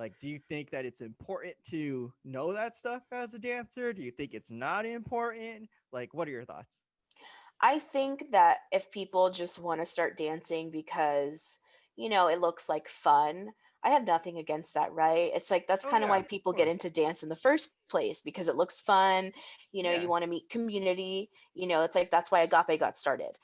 Like, do you think that it's important to know that stuff as a dancer? Do you think it's not important? Like, what are your thoughts? I think that if people just want to start dancing because, it looks like fun, I have nothing against that, right? It's like that's Oh kind of yeah, why of people get course. into dance in the first place because it looks fun. You Yeah. want to meet community. It's like that's why Agape got started.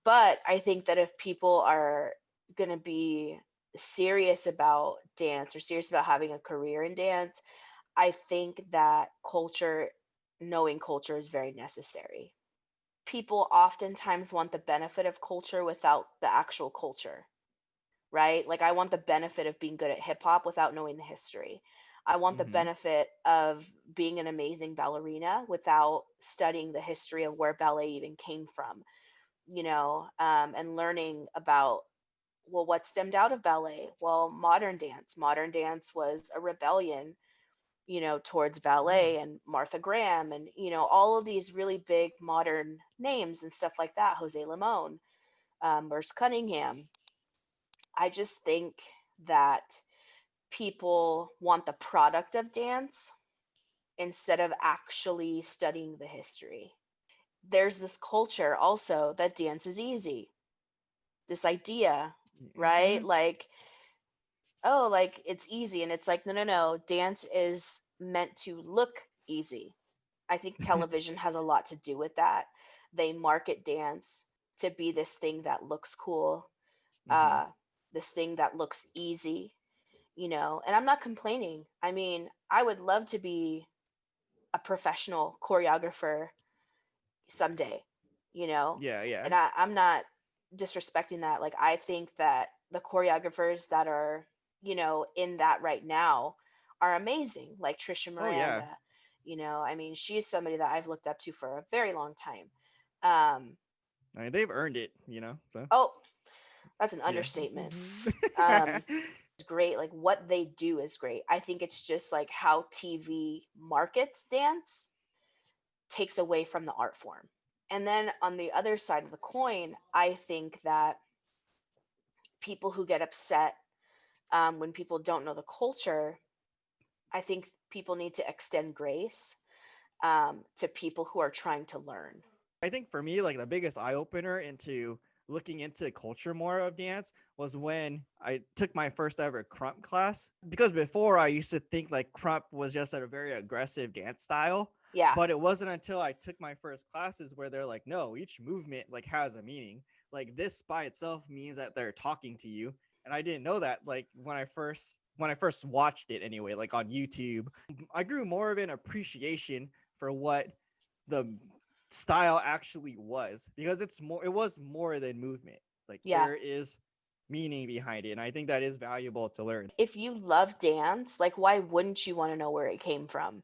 But I think that if people are going to be serious about dance or serious about having a career in dance, I think that knowing culture is very necessary. People oftentimes want the benefit of culture without the actual culture, right? Like I want the benefit of being good at hip hop without knowing the history. I want the Mm-hmm. benefit of being an amazing ballerina without studying the history of where ballet even came from, and learning about, well, what stemmed out of ballet? Well, modern dance. Modern dance was a rebellion, towards Yeah. ballet and Martha Graham and, all of these really big modern names and stuff like that, Jose Limon, Merce Cunningham. I just think that people want the product of dance instead of actually studying the history. There's this culture also that dance is easy. This idea, Mm-hmm. right? Like, oh, like it's easy. And it's like, no, no, no. Dance is meant to look easy. I think television has a lot to do with that. They market dance to be this thing that looks cool, Mm-hmm. uh, this thing that looks easy, and I'm not complaining. I mean, I would love to be a professional choreographer someday, you know, Yeah, yeah. and I'm not disrespecting that. Like, I think that the choreographers that are, in that right now are amazing, like Trisha Oh yeah. Miranda. I mean, she's somebody that I've looked up to for a very long time. Um, I mean, they've earned it, you know. So oh, that's an yeah. understatement. Mm-hmm. Um, it's great. Like what they do is great. I think it's just like how TV markets dance takes away from the art form. And then on the other side of the coin, I think that people who get upset when people don't know the culture, I think people need to extend grace to people who are trying to learn. I think for me, like the biggest eye opener into looking into culture more of dance was when I took my first ever crump class. Because before I used to think like crump was just a very aggressive dance style. Yeah. But it wasn't until I took my first classes where they're like, no, each movement like has a meaning. Like this by itself means that they're talking to you. And I didn't know that like when I first watched it anyway, like on YouTube. I grew more of an appreciation for what the style actually was, because it was more than movement. Like Yeah. there is meaning behind it, and I think that is valuable to learn. If you love dance, like why wouldn't you want to know where it came from?